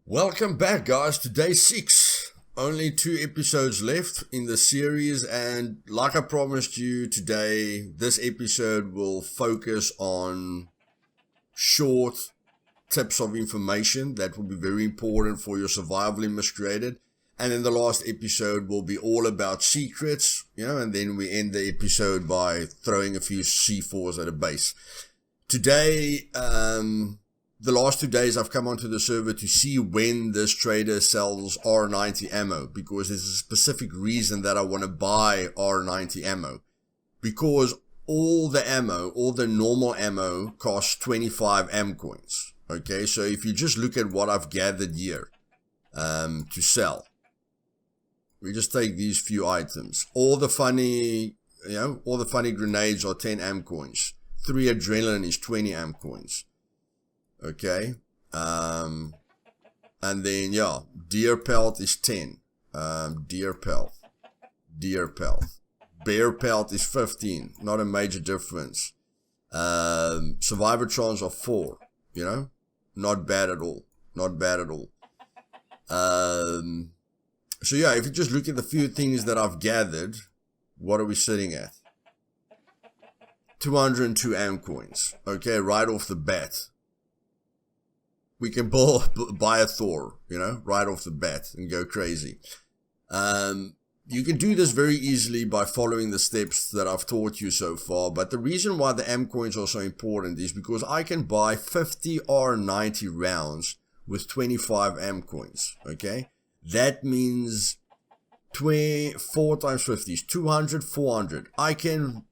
Welcome back, guys, to day 6. Only 2 episodes left in the series, and like I promised you today, this episode will focus on short tips of information that will be very important for your survival in Miscreated. And then the last episode will be all about secrets, and then we end the episode by throwing a few C4s at a base. Today, the last 2 days I've come onto the server to see when this trader sells R90 ammo, because there's a specific reason that I want to buy R90 ammo. Because all the normal ammo costs 25 M coins. Okay, so if you just look at what I've gathered here to sell, we just take these few items. All the funny grenades are 10 M coins. 3 adrenaline is 20 M coins. Okay, and then deer pelt is 10, deer pelt, bear pelt is 15, not a major difference. Survivortrons are 4, not bad at all, so if you just look at the few things that I've gathered, what are we sitting at? 202 AM coins, okay, right off the bat. We can buy a Thor, right off the bat and go crazy. You can do this very easily by following the steps that I've taught you so far. But the reason why the M coins are so important is because I can buy 50 R90 rounds with 25 M coins. Okay, that means 4 times 50 is 200, 400. I can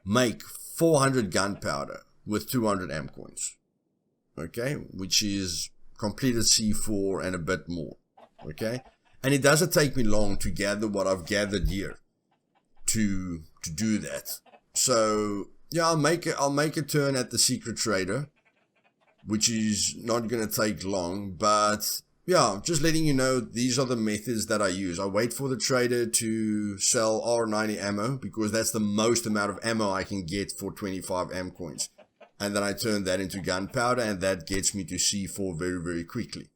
make 400 gunpowder with 200 M coins. Okay, which is completed C4 and a bit more. Okay, and it doesn't take me long to gather what I've gathered here to do that. So I'll make a turn at the secret trader, which is not gonna take long. But just letting you know, these are the methods that I use. I wait for the trader to sell R90 ammo because that's the most amount of ammo I can get for 25 M coins. And then I turn that into gunpowder, and that gets me to C4 very, very quickly.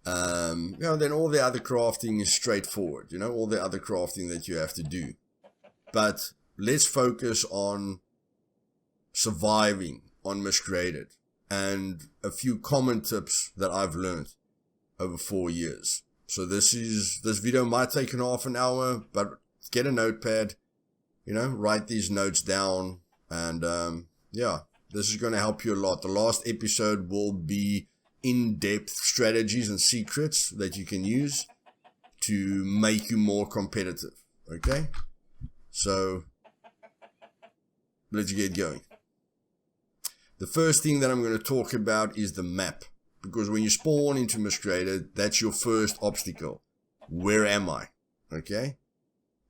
Then all the other crafting is straightforward, all the other crafting that you have to do. But let's focus on surviving on Miscreated and a few common tips that I've learned over 4 years. So this video might take an half an hour, but get a notepad, write these notes down, and this is going to help you a lot. The last episode will be in-depth strategies and secrets that you can use to make you more competitive. Okay? So, let's get going. The first thing that I'm going to talk about is the map. Because when you spawn into Miscreated, that's your first obstacle. Where am I? Okay?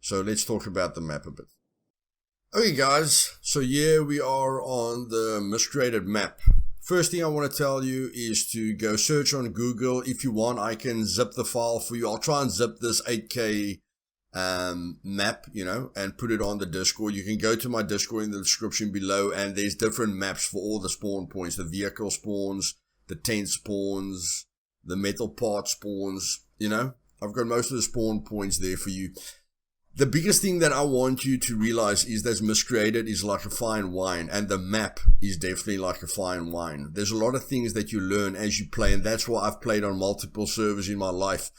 So let's talk about the map a bit. Okay guys, so here we are on the Miscreated map. First thing I want to tell you is to go search on Google. If you want, I can zip the file for you. I'll try and zip this 8K map, and put it on the Discord. You can go to my Discord in the description below, and there's different maps for all the spawn points. The vehicle spawns, the tent spawns, the metal part spawns, I've got most of the spawn points there for you. The biggest thing that I want you to realize is that Miscreated is like a fine wine, and the map is definitely like a fine wine. There's a lot of things that you learn as you play, and that's why I've played on multiple servers in my life.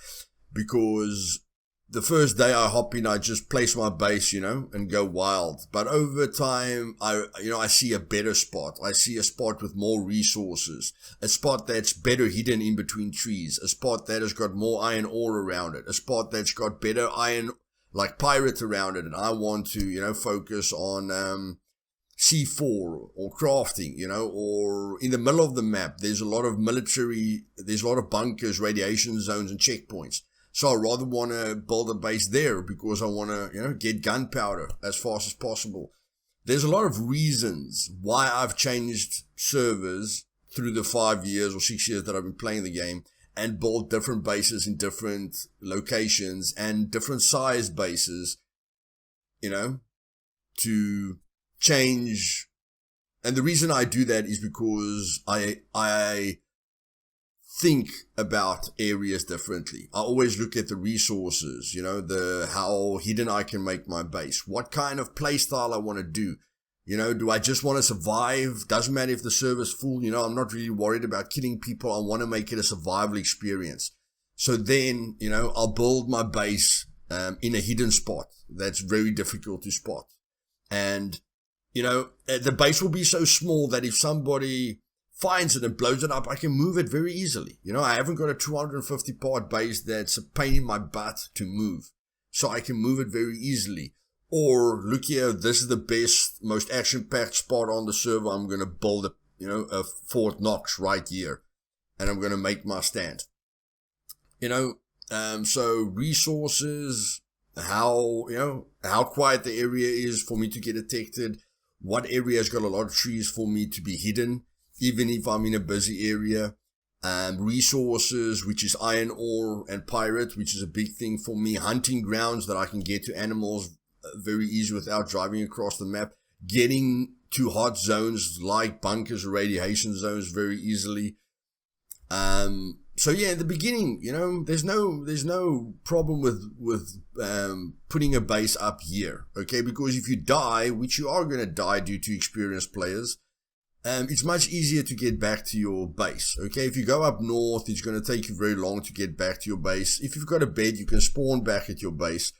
Because the first day I hop in, I just place my base, and go wild. But over time, I see a better spot. I see a spot with more resources, a spot that's better hidden in between trees, a spot that has got more iron ore around it, a spot that's got better iron like pirates around it, and I want to, focus on C4 or crafting, or in the middle of the map, there's a lot of bunkers, radiation zones, and checkpoints. So I rather want to build a base there because I want to, get gunpowder as fast as possible. There's a lot of reasons why I've changed servers through the 5 years or 6 years that I've been playing the game, and build different bases in different locations and different sized bases, to change. And the reason I do that is because I think about areas differently. I always look at the resources, how hidden I can make my base, what kind of playstyle I want to do. Do I just want to survive? Doesn't matter if the server's full, I'm not really worried about killing people. I want to make it a survival experience. So then, I'll build my base in a hidden spot that's very difficult to spot. And, the base will be so small that if somebody finds it and blows it up, I can move it very easily. I haven't got a 250 part base that's a pain in my butt to move. So I can move it very easily. Or, look here, this is the best, most action-packed spot on the server. I'm going to build a Fort Knox right here. And I'm going to make my stand. So resources, how quiet the area is for me to get detected. What area has got a lot of trees for me to be hidden, even if I'm in a busy area. Resources, which is iron ore and pirate, which is a big thing for me. Hunting grounds that I can get to animals very easy without driving across the map. Getting to hot zones like bunkers or radiation zones very easily. So yeah, in the beginning, there's no problem with putting a base up here, okay? Because if you die, which you are going to die due to experienced players, it's much easier to get back to your base, okay? If you go up north, it's going to take you very long to get back to your base. If you've got a bed, you can spawn back at your base.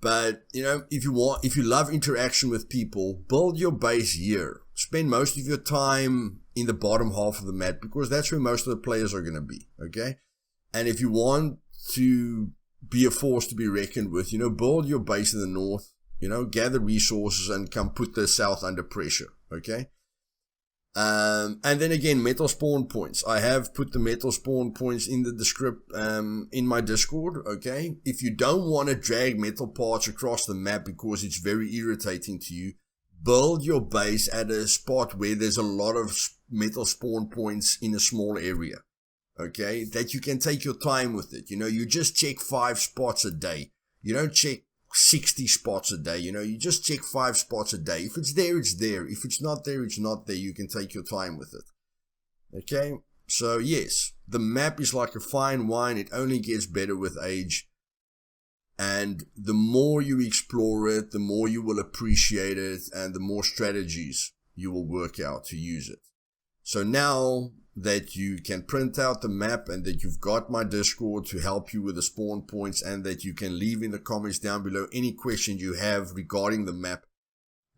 But, if you love interaction with people, build your base here. Spend most of your time in the bottom half of the map because that's where most of the players are going to be, okay? And if you want to be a force to be reckoned with, build your base in the north, gather resources and come put the south under pressure, okay? And then again, metal spawn points. I have put the metal spawn points in the in my Discord, okay? If you don't want to drag metal parts across the map because it's very irritating to you, build your base at a spot where there's a lot of metal spawn points in a small area, okay? That you can take your time with it. You just check 5 spots a day. You don't check 60 spots a day, you just check 5 spots a day. If it's there, it's there. If it's not there, it's not there. You can take your time with it. Okay? So yes, the map is like a fine wine. It only gets better with age. And the more you explore it, the more you will appreciate it and the more strategies you will work out to use it. So now that you can print out the map and that you've got my Discord to help you with the spawn points and that you can leave in the comments down below any questions you have regarding the map,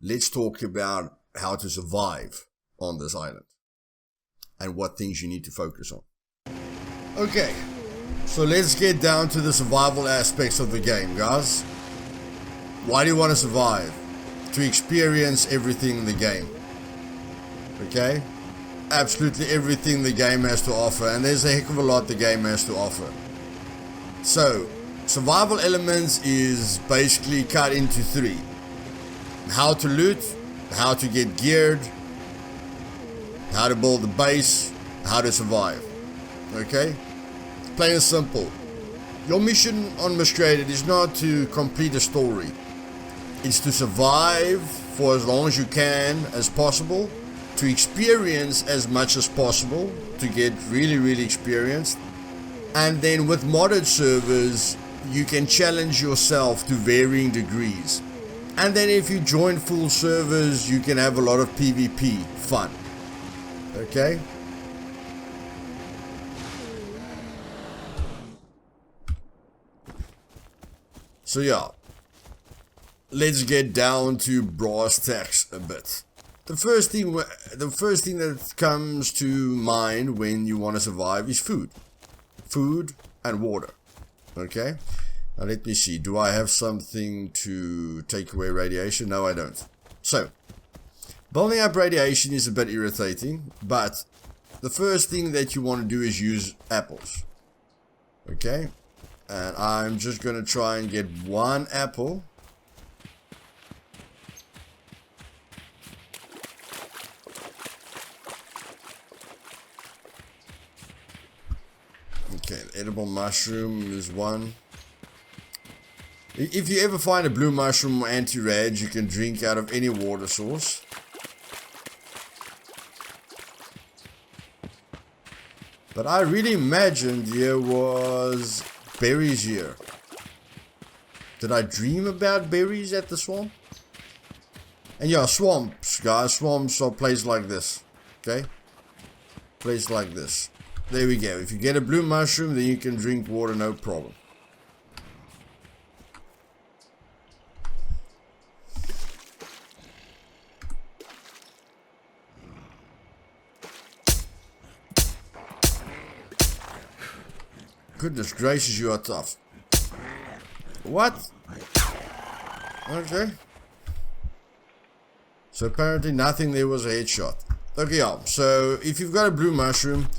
let's talk about how to survive on this island and what things you need to focus on. Okay, so let's get down to the survival aspects of the game, guys. Why do you want to survive? To experience everything in the game. Okay? Absolutely everything the game has to offer, and there's a heck of a lot the game has to offer. So, survival elements is basically cut into 3. How to loot, how to get geared, how to build the base, how to survive. Okay? Plain and simple. Your mission on Miscreated is not to complete a story. It's to survive for as long as you can as possible, to experience as much as possible, to get really, really experienced. And then with modded servers, you can challenge yourself to varying degrees. And then if you join full servers, you can have a lot of PvP fun. Okay? So yeah, let's get down to brass tacks a bit. The first thing that comes to mind when you want to survive is food. Food and water. Okay? Now let me see. Do I have something to take away radiation? No, I don't. So, building up radiation is a bit irritating, but the first thing that you want to do is use apples. Okay? And I'm just going to try and get 1 apple. Okay, edible mushroom is 1. If you ever find a blue mushroom or anti-rad, you can drink out of any water source. But I really imagined there was berries here. Did I dream about berries at the swamp? And yeah, swamps, guys. Swamps are places like this. Okay? Place like this. There we go. If you get a blue mushroom, then you can drink water, no problem. Goodness gracious, you are tough. What? Okay. So apparently nothing there was a headshot. Okay, yeah. So if you've got a blue mushroom,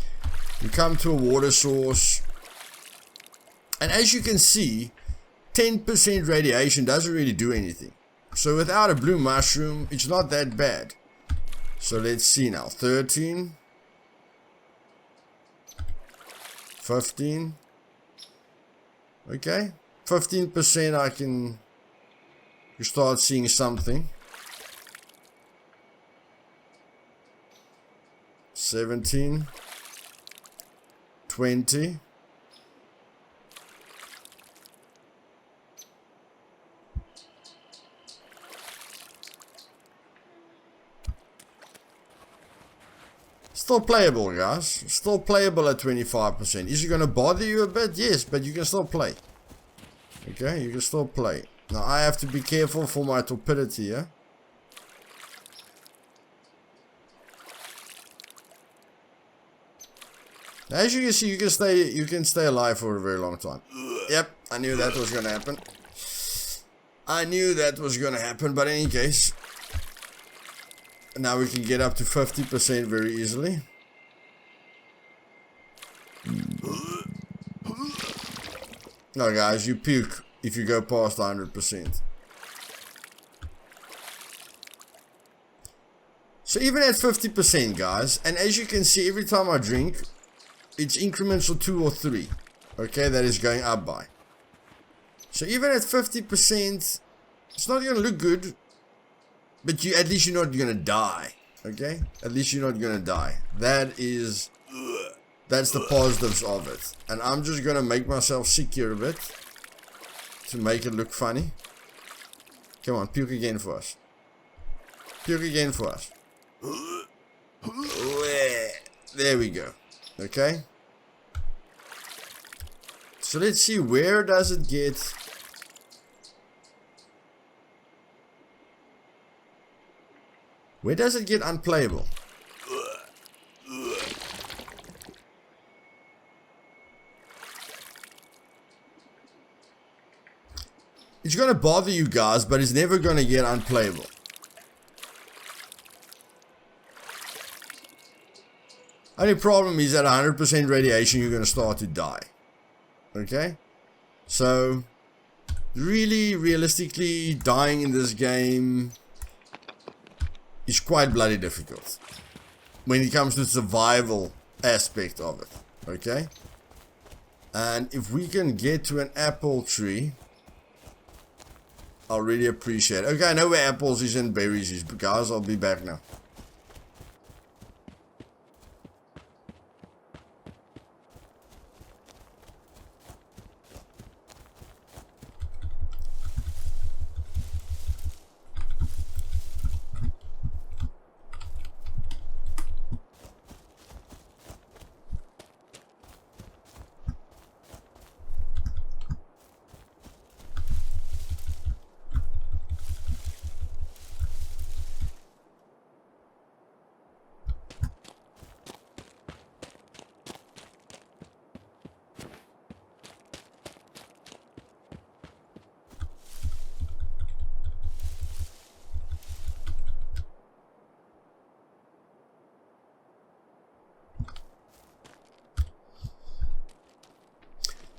you come to a water source. And as you can see, 10% radiation doesn't really do anything. So without a blue mushroom, it's not that bad. So let's see now. 13. 15. Okay. 15% I can... You start seeing something. 17. 20. Still playable, guys. Still playable at 25%. Is it going to bother you a bit? Yes, but you can still play. Okay, you can still play. Now I have to be careful for my torpidity here. As you can see, you can stay alive for a very long time. Yep, I knew that was gonna happen. I knew that was gonna happen, but in any case, now we can get up to 50% very easily. No, guys, you puke if you go past 100%. So even at 50%, guys, and as you can see, every time I drink, it's increments of 2 or 3. Okay, that is going up by. So even at 50%, it's not going to look good. But at least you're not going to die. Okay? At least you're not going to die. That's the positives of it. And I'm just going to make myself sick here a bit. To make it look funny. Come on, puke again for us. Puke again for us. There we go. Okay? So let's see, where does it get... Where does it get unplayable? It's going to bother you guys, but it's never going to get unplayable. Only problem is at 100% radiation, you're going to start to die. Okay? So, really, realistically, dying in this game is quite bloody difficult. When it comes to the survival aspect of it. Okay? And if we can get to an apple tree, I'll really appreciate it. Okay, I know where apples is and berries is, but guys, I'll be back now.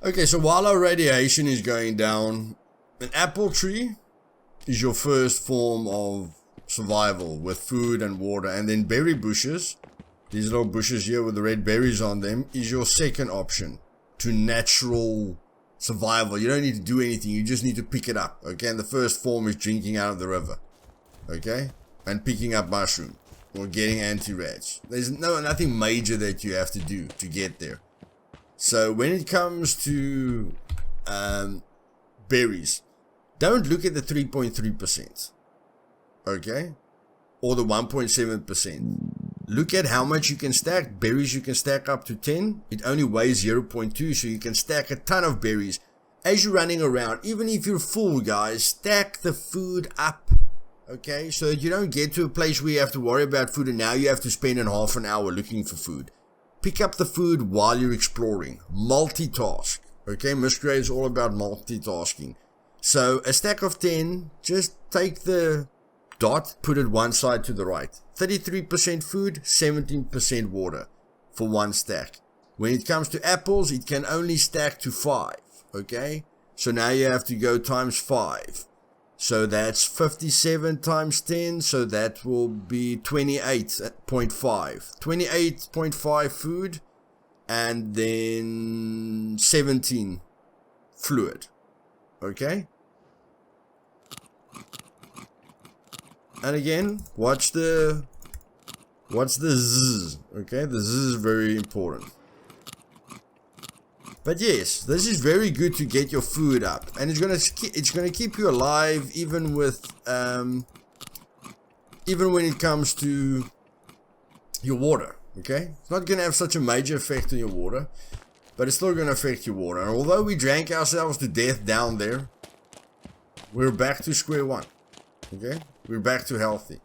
Okay, so while our radiation is going down, an apple tree is your first form of survival with food and water. And then berry bushes, these little bushes here with the red berries on them, is your second option to natural survival. You don't need to do anything, you just need to pick it up. Okay, and the first form is drinking out of the river. Okay, and picking up mushroom. or getting anti-rats. There's nothing major that you have to do to get there. So when it comes to berries, don't look at the 3.3%, okay, or the 1.7%. Look at how much you can stack. Berries you can stack up to 10. It only weighs 0.2, so you can stack a ton of berries as you're running around. Even if you're full, guys, stack the food up, okay, so that you don't get to a place where you have to worry about food and now you have to spend in half an hour looking for food. Pick up the food while you're exploring. Multitask, okay? Miscreated is all about multitasking. So a stack of 10, just take the dot, put it one side to the right. 33% food, 17% water for one stack. When it comes to apples, it can only stack to 5, okay? So now you have to go times 5. So that's 57 times 10, so that will be 28.5. 28.5 food, and then 17 fluid, okay? And again, watch the zzz, okay? The zzz is very important. But yes, this is very good to get your food up, and it's gonna keep you alive even with even when it comes to your water. Okay, it's not gonna have such a major effect on your water, but it's still gonna affect your water. And although we drank ourselves to death down there, we're back to square one. Okay, we're back to healthy.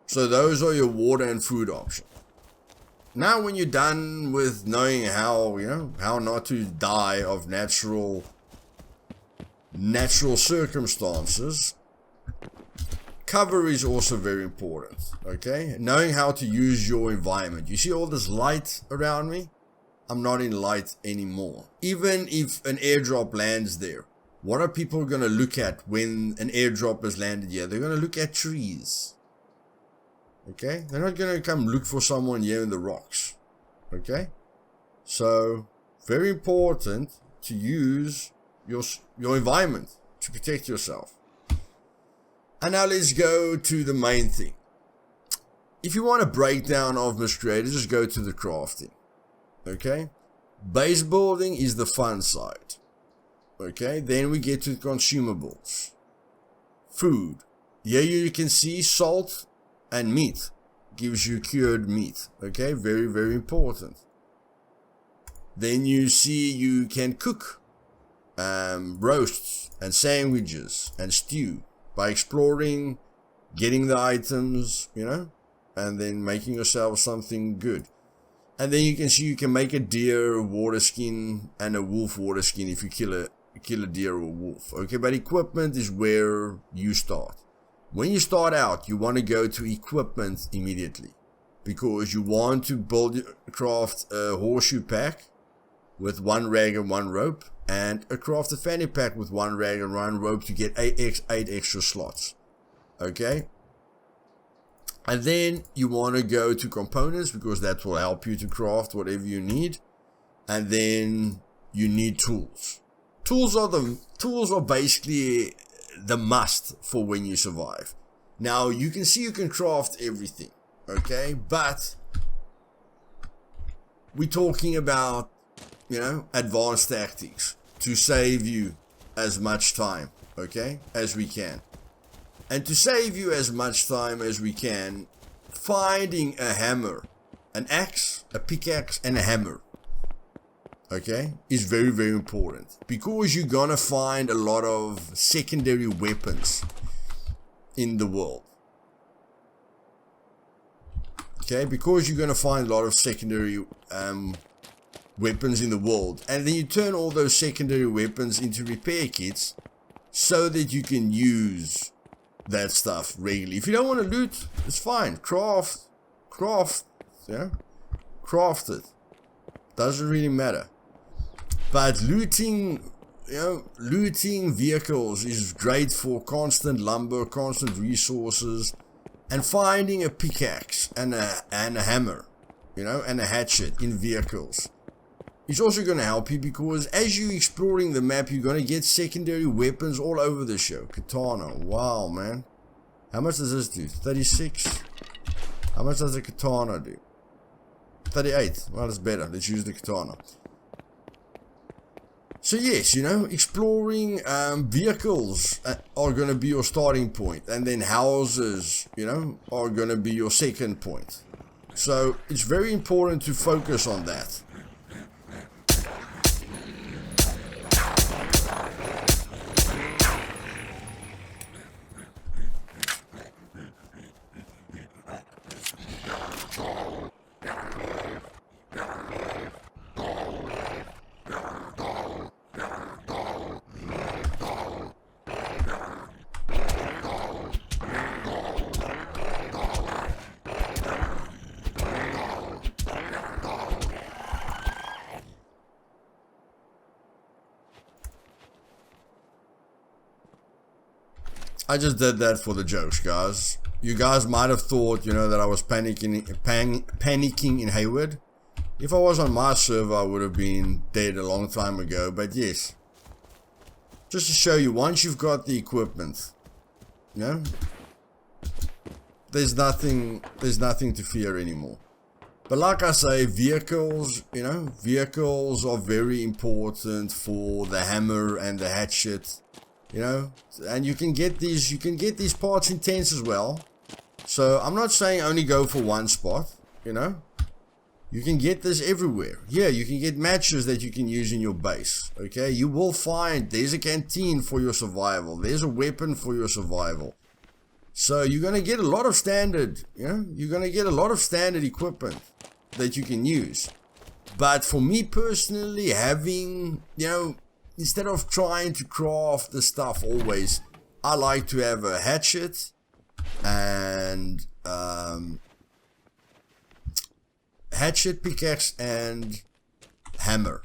So those are your water and food options. Now when you're done with knowing how, how not to die of natural circumstances, cover is also very important, okay? Knowing how to use your environment. You see all this light around me? I'm not in light anymore. Even if an airdrop lands there, what are people going to look at when an airdrop has landed here? They're going to look at trees. Okay, they're not going to come look for someone here in the rocks. Okay, so very important to use your environment to protect yourself. And now let's go to the main thing. If you want a breakdown of Miscreated, just go to the crafting. Okay, base building is the fun side. Okay, then we get to consumables. Food. Here you can see salt and meat gives you cured meat. Okay, very, very important. Then you see you can cook roasts and sandwiches and stew by exploring, getting the items, and then making yourself something good. And then you can see you can make a deer water skin and a wolf water skin if you kill a deer or a wolf. Okay, but equipment is where you start. When you start out, you want to go to equipment immediately, because you want to craft a horseshoe pack with 1 rag and 1 rope, and craft a fanny pack with 1 rag and 1 rope to get 8 extra slots. Okay, and then you want to go to components, because that will help you to craft whatever you need. And then you need tools. Tools are basically the must for when you survive. Now you can see you can craft everything, okay, but we're talking about advanced tactics to save you as much time, okay, as we can. And to save you as much time as we can, finding a hammer, an axe, a pickaxe, and a hammer, okay, is very, very important, because you're gonna find a lot of secondary weapons in the world. Okay, because you're gonna find a lot of secondary weapons in the world, and then you turn all those secondary weapons into repair kits so that you can use that stuff regularly. If you don't want to loot, it's fine. Craft it. Doesn't really matter. But looting vehicles is great for constant lumber, constant resources, and finding a pickaxe and a hammer, and a hatchet in vehicles. It's also going to help you, because as you're exploring the map, you're going to get secondary weapons all over the show. Katana. Wow, man. How much does this do? 36? How much does a katana do? 38. Well, it's better. Let's use the katana. So yes, you know, exploring vehicles are going to be your starting point. And then houses, you know, are going to be your second point. So it's very important to focus on that. I just did that for the jokes, guys. You guys might have thought, you know, that I was panicking in Hayward. If I was on my server, I would have been dead a long time ago. But yes, just to show you, once you've got the equipment, you know, there's nothing to fear anymore. But like I say, vehicles, you know, vehicles are very important for the hammer and the hatchet. You know, and you can get these parts in tents as well. So I'm not saying only go for one spot, you know. You can get this everywhere. Yeah, you can get matches that you can use in your base. Okay, you will find there's a canteen for your survival. There's a weapon for your survival. So you're going to get a lot of standard, you know, you're going to get a lot of standard equipment that you can use. But for me personally, having, you know, instead of trying to craft the stuff always, I like to have a hatchet and hatchet, pickaxe and hammer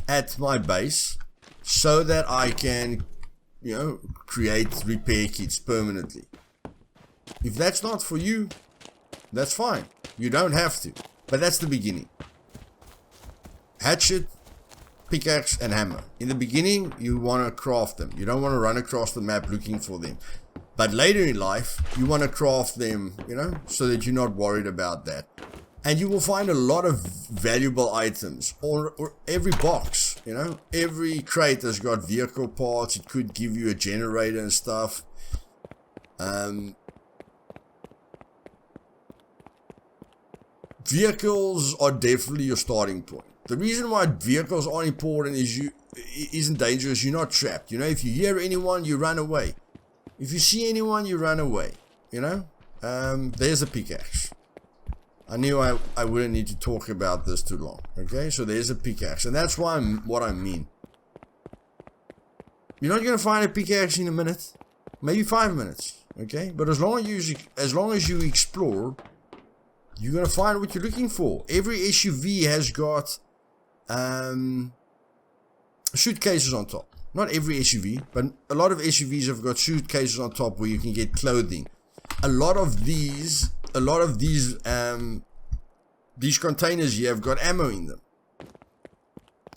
at my base so that I can, you know, create repair kits permanently. If that's not for you, that's fine. You don't have to. But that's the beginning. Hatchet, pickaxe and hammer. In the beginning, you want to craft them. You don't want to run across the map looking for them. But later in life, you want to craft them, you know, so that you're not worried about that. And you will find a lot of valuable items. Or every box, you know, every crate has got vehicle parts. It could give you a generator and stuff. Vehicles are definitely your starting point. The reason why vehicles are important is isn't dangerous. You're not trapped. You know, if you hear anyone, you run away. If you see anyone, you run away. You know, there's a pickaxe. I knew I wouldn't need to talk about this too long. Okay, so there's a pickaxe, and that's what I mean. You're not gonna find a pickaxe in a minute, maybe 5 minutes. Okay, but as long as you explore, you're gonna find what you're looking for. Every SUV has got suitcases on top. Not every SUV, but a lot of SUVs have got suitcases on top where you can get clothing. A lot of these containers here have got ammo in them.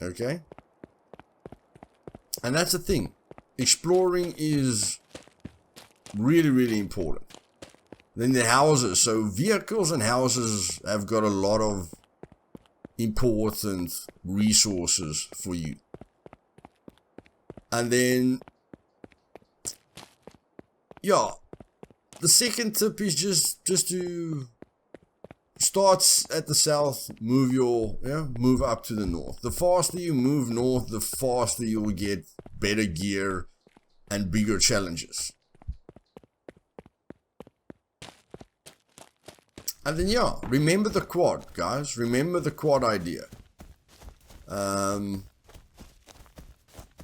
Okay? And that's the thing. Exploring is really, really important. Then the houses. So vehicles and houses have got a lot of important resources for you. And then, yeah, the second tip is just to start at the south, move up to the north. The faster you move north, the faster you will get better gear and bigger challenges. And then, yeah, remember the quad, guys. Remember the quad idea.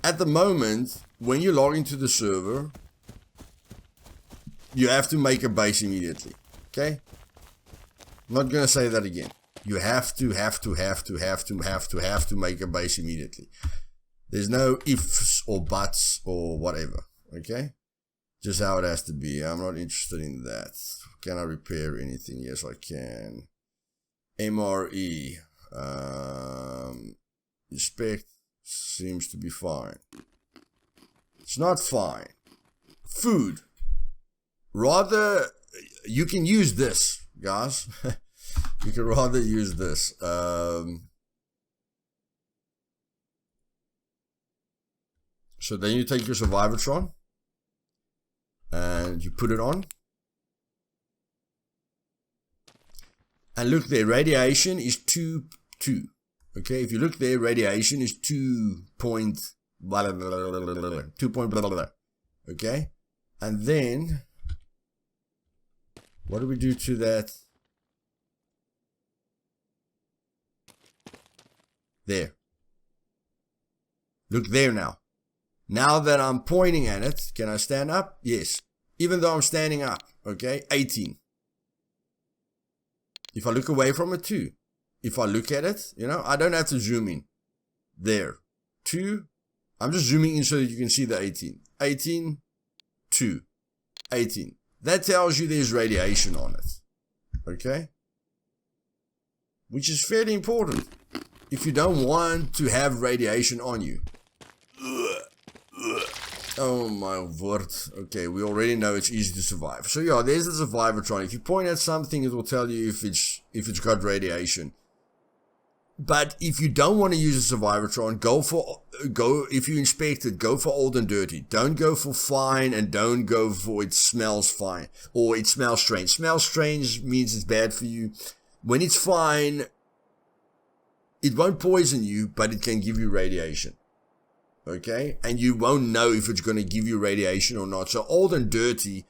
At the moment, when you log into the server, you have to make a base immediately. Okay? I'm not going to say that again. You have to make a base immediately. There's no ifs or buts or whatever. Okay? Just how it has to be. I'm not interested in that. Can I repair anything? Yes, I can. MRE. Inspect. Seems to be fine. It's not fine. Food. Rather, you can use this. guys. You can rather use this. So then you take your Survivatron and you put it on. And look there, radiation is 2. Okay, if you look there, radiation is 2 point blah, blah, blah, blah, blah, blah, 2 point blah, blah, blah. Okay, and then what do we do to that? There. Look there now. Now that I'm pointing at it, can I stand up? Yes. Even though I'm standing up, okay, 18. If I look away from it, 2. If I look at it, you know, I don't have to zoom in. There. 2. I'm just zooming in so that you can see the 18. 18, 2. 18. That tells you there's radiation on it. Okay? Which is fairly important if you don't want to have radiation on you. Oh my word. Okay, we already know it's easy to survive. So yeah, there's the Survivatron. If you point at something, it will tell you if it's got radiation. But if you don't want to use a Survivatron, if you inspect it, go for old and dirty. Don't go for fine, and don't go for it smells fine or it smells strange. Smells strange means it's bad for you. When it's fine, it won't poison you, but it can give you radiation. Okay, and you won't know if it's going to give you radiation or not. So old and dirty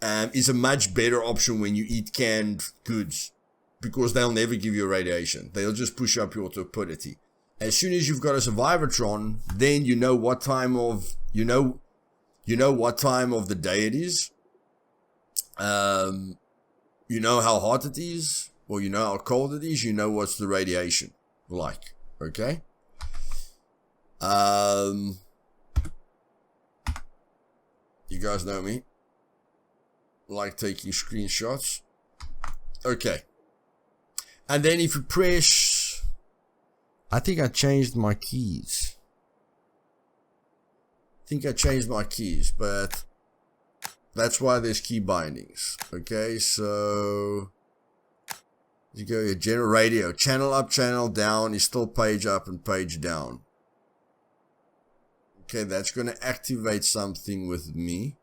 is a much better option when you eat canned goods, because they'll never give you radiation. They'll just push up your turbidity. As soon as you've got a Survivatron, then you know what time of what time of the day it is. You know how hot it is, or you know how cold it is. You know what's the radiation like. Okay. You guys know me. Like taking screenshots. Okay. And then if you press, I think I changed my keys. But that's why there's key bindings. Okay, so you go your general radio, channel up, channel down is still page up and page down. Okay, that's going to activate something with me.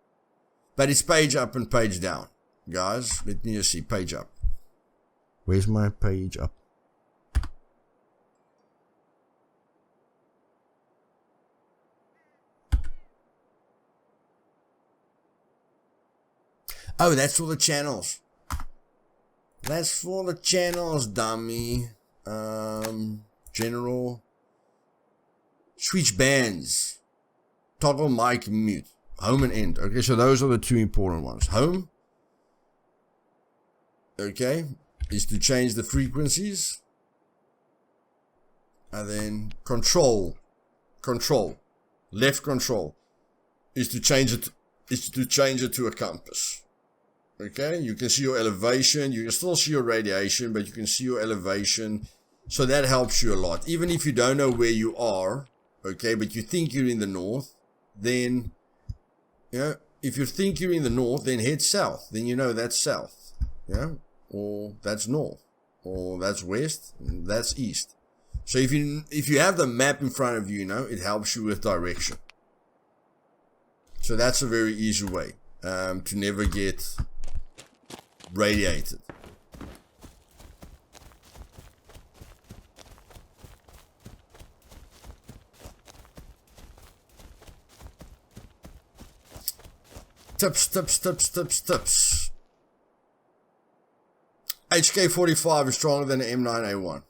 But it's page up and page down. Guys, let me just see. Page up. Where's my page up? Oh, that's for the channels. That's for the channels, dummy. General. Switch bands. Toggle mic mute. Home and end. Okay, so those are the two important ones. Home, okay, is to change the frequencies. And then control, left control, is to change it to a compass. Okay, you can see your elevation. You can still see your radiation, but you can see your elevation. So that helps you a lot. Even if you don't know where you are, okay, but you think you're in the north, then, you know, if you think you're in the north, then head south. Then you know that's south, yeah, or that's north, or that's west, and that's east. So if you have the map in front of you, you know, it helps you with direction. So that's a very easy way to never get radiated. Tips. HK45 is stronger than the M9A1.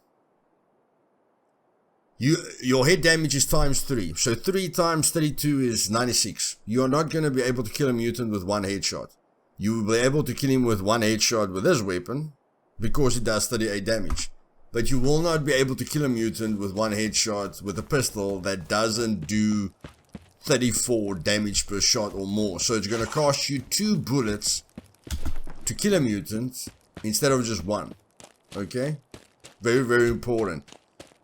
Your hit damage is times 3. So 3 times 32 is 96. You are not going to be able to kill a mutant with one headshot. You will be able to kill him with one headshot with this weapon, because it does 38 damage. But you will not be able to kill a mutant with one headshot with a pistol that doesn't do 34 damage per shot or more. So it's going to cost you 2 bullets to kill a mutant instead of just 1. Okay? Very, very important.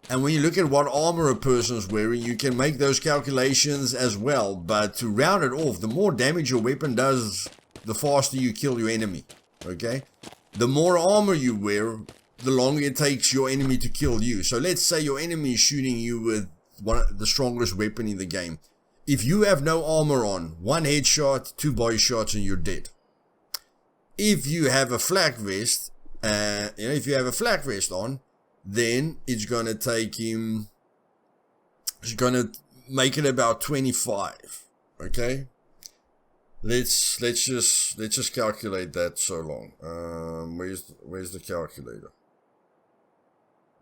And when you look at what armor a person's wearing, you can make those calculations as well. But to round it off, the more damage your weapon does, the faster you kill your enemy. Okay? the more armor you wear, the longer it takes your enemy to kill you. So let's say your enemy is shooting you with the strongest weapon in the game. If you have no armor on, 1 headshot, 2 body shots, and you're dead. If you have a flak vest, on, then it's gonna take him. It's gonna make it about 25. Okay. Let's just calculate that so long. Where's the calculator?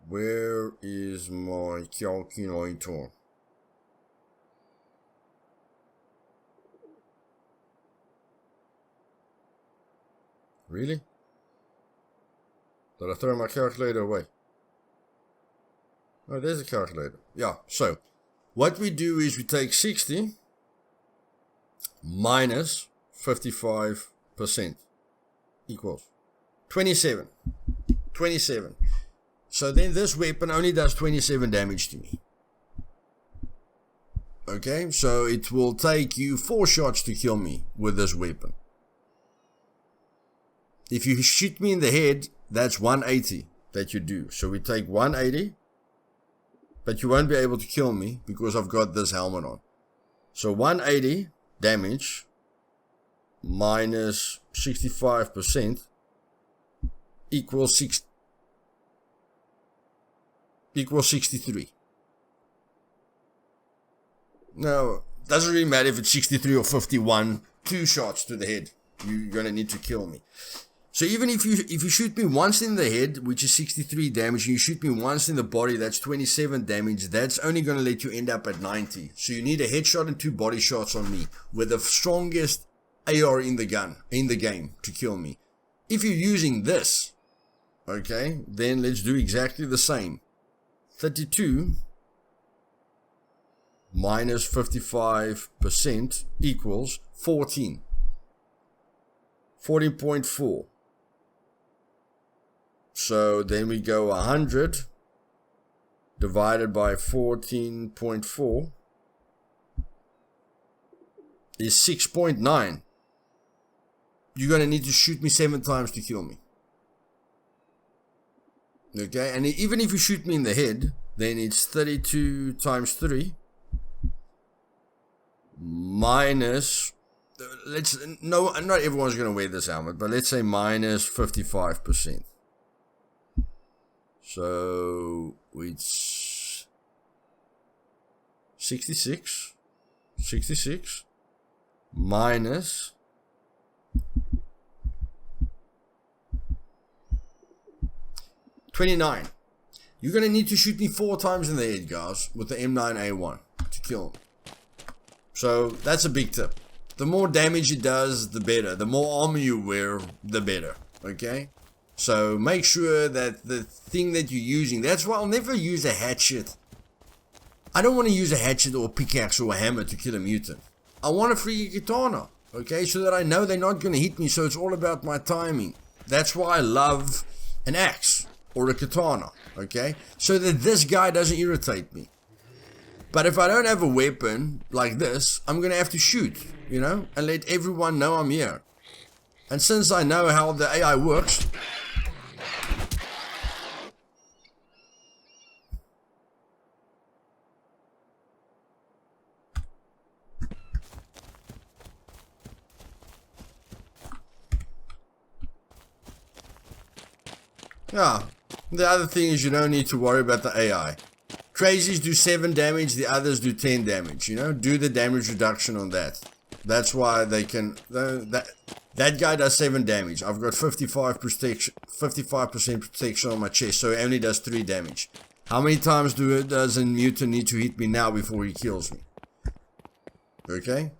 Where is my calculator? Really? Did I throw my calculator away? Oh, there's a calculator. Yeah, so what we do is we take 60 minus 55% equals 27. 27. So then this weapon only does 27 damage to me. Okay, so it will take you 4 shots to kill me with this weapon. If you shoot me in the head, that's 180 that you do. So we take 180, but you won't be able to kill me because I've got this helmet on. So 180 damage minus 65% equals 63. Now, doesn't really matter if it's 63 or 51. 2 shots to the head, you're gonna need to kill me. So even if you shoot me once in the head, which is 63 damage, and you shoot me once in the body, that's 27 damage, that's only going to let you end up at 90. So you need a headshot and 2 body shots on me with the strongest AR in the game to kill me. If you're using this, okay, then let's do exactly the same. 32 minus 55% equals 14. 14.4. So then we go 100 divided by 14.4 is 6.9. You're going to need to shoot me 7 times to kill me. Okay, and even if you shoot me in the head, then it's 32 times 3 minus, not everyone's going to wear this helmet, but let's say minus 55%. So it's 66 minus 29. You're going to need to shoot me 4 times in the head, guys, with the M9A1 to kill him. So that's a big tip. The more damage it does, the better. The more armor you wear, the better. Okay? So make sure that the thing that you're using, that's why I'll never use a hatchet. I don't want to use a hatchet or a pickaxe or a hammer to kill a mutant. I want a freaking katana. Okay? So that I know they're not going to hit me. So it's all about my timing. That's why I love an axe or a katana. Okay? So that this guy doesn't irritate me. But if I don't have a weapon like this, I'm going to have to shoot, you know, and let everyone know I'm here. And since I know how the AI works, yeah, the other thing is you don't need to worry about the AI. Crazies do 7 damage, the others do 10 damage, you know, do the damage reduction on that. That's why they can, that guy does 7 damage. I've got 55% protection on my chest, so it only does 3 damage. How many times does a mutant need to hit me now before he kills me? Okay?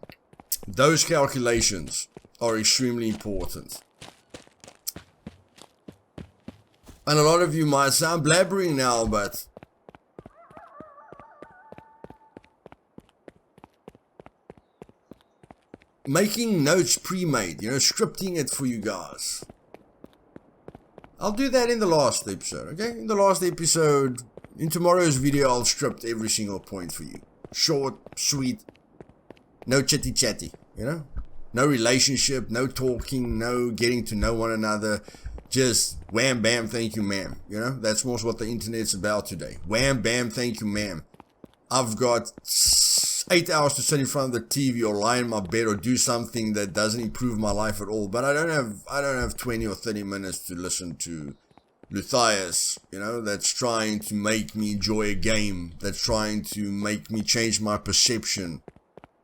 Those calculations are extremely important. And a lot of you might sound blabbering now, but making notes pre-made, you know, scripting it for you guys. I'll do that in the last episode, okay? In the last episode, in tomorrow's video, I'll script every single point for you. Short, sweet, no chitty-chatty, you know? No relationship, no talking, no getting to know one another. just wham, bam, thank you, ma'am. You know, that's most what the internet's about today. Wham, bam, thank you, ma'am. I've got 8 hours to sit in front of the TV or lie in my bed or do something that doesn't improve my life at all. But I don't have 20 or 30 minutes to listen to Luthais, you know, that's trying to make me enjoy a game, that's trying to make me change my perception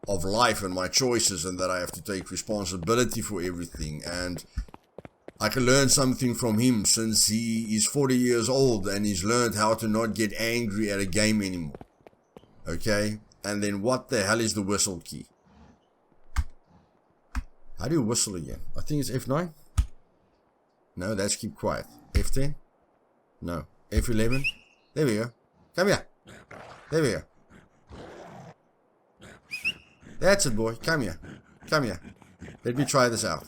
of life and my choices, and that I have to take responsibility for everything. And I can learn something from him, since he is 40 years old and he's learned how to not get angry at a game anymore. Okay? And then what the hell is the whistle key? How do you whistle again? I think it's F9. No, that's keep quiet. F10? No. F11? There we go. Come here. There we go. That's it, boy. Come here. Come here. Let me try this out.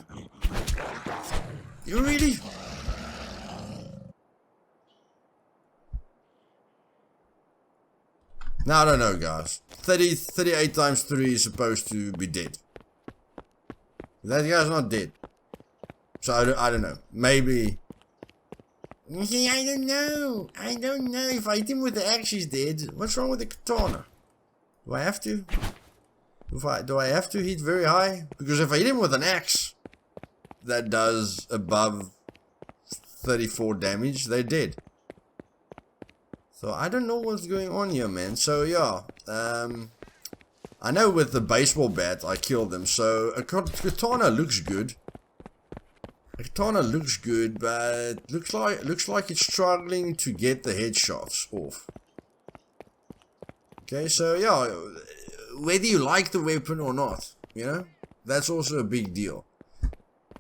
You really? Now, I don't know, guys. 38 times 3 is supposed to be dead. That guy's not dead. So, I don't know. Maybe... See, I don't know. I don't know. If I hit him with the axe, he's dead. What's wrong with the katana? Do I have to? Do I have to hit very high? Because if I hit him with an axe that does above 34 damage, they're dead. So I don't know what's going on here, man. So yeah, I know with the baseball bat I killed them. So a katana looks good. A katana looks good, but looks like it's struggling to get the headshots off. Okay, so yeah, whether you like the weapon or not, you know, that's also a big deal.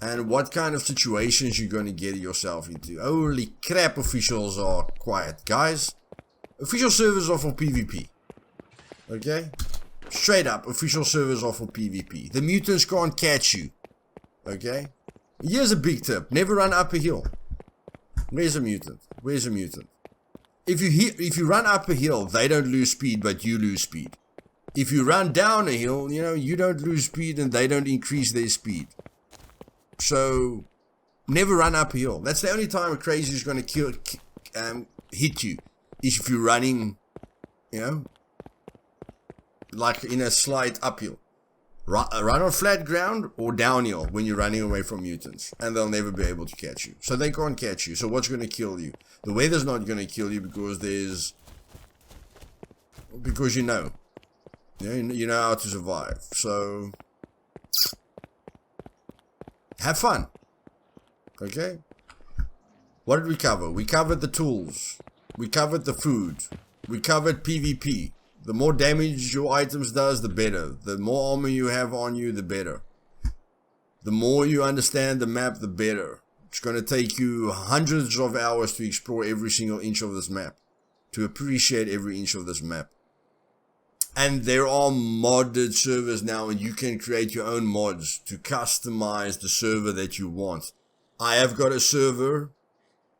And what kind of situations you're going to get yourself into. Holy crap, officials are quiet, guys. Official servers are for PvP. Okay? Straight up, official servers are for PvP. The mutants can't catch you. Okay? Here's a big tip. Never run up a hill. Where's a mutant? Where's a mutant? If you run up a hill, they don't lose speed, but you lose speed. If you run down a hill, you know, you don't lose speed and they don't increase their speed. So, never run up a hill. That's the only time a crazy is going to hit you. Is if you're running, you know, like in a slight uphill. Run on flat ground or downhill when you're running away from mutants. And they'll never be able to catch you. So they can't catch you. So what's going to kill you? The weather's not going to kill you because you know. You know how to survive. So, have fun. Okay? What did we cover? We covered the tools. We covered the food. We covered PvP. The more damage your items does, the better. The more armor you have on you, the better. The more you understand the map, the better. It's going to take you hundreds of hours to explore every single inch of this map. To appreciate every inch of this map. And there are modded servers now, and you can create your own mods to customize the server that you want. I have got a server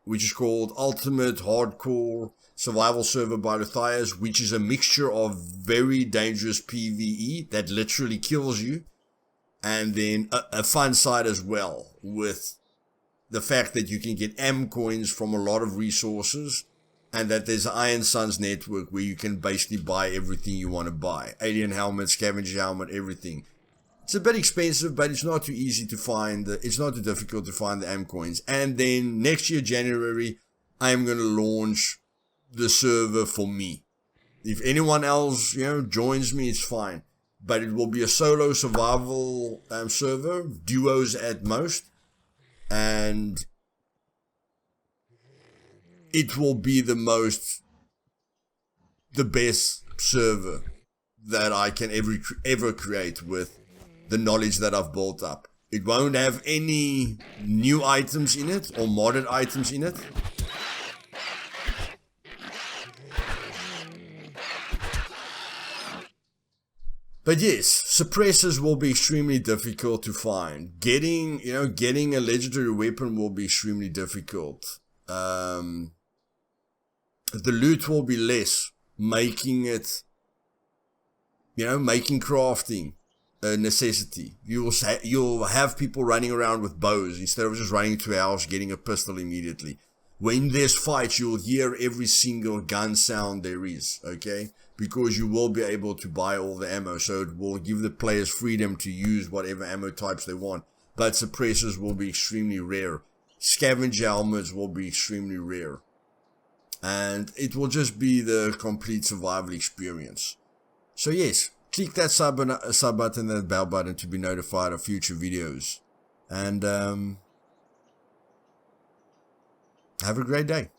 which is called Ultimate Hardcore Survival Server by Luthais, which is a mixture of very dangerous PvE that literally kills you, and then a fun side as well, with the fact that you can get M coins from a lot of resources, and that there's an Iron Suns network where you can basically buy everything you want to buy. Alien helmet, scavenger helmet, everything. It's a bit expensive, but it's not too easy to find. It's not too difficult to find the M coins. And then next year, January, I'm going to launch the server for me. If anyone else, you know, joins me, it's fine. But it will be a solo survival server, duos at most. And it will be the best server that I can ever create with the knowledge that I've built up. It won't have any new items in it or modded items in it. But yes, suppressors will be extremely difficult to find. Getting a legendary weapon will be extremely difficult. The loot will be less, making crafting a necessity. You'll have people running around with bows instead of just running to a house getting a pistol immediately. When there's fights, you'll hear every single gun sound there is, okay? Because you will be able to buy all the ammo, so it will give the players freedom to use whatever ammo types they want. But suppressors will be extremely rare. Scavenger helmets will be extremely rare. And it will just be the complete survival experience. So yes, click that sub button, that bell button to be notified of future videos. And have a great day.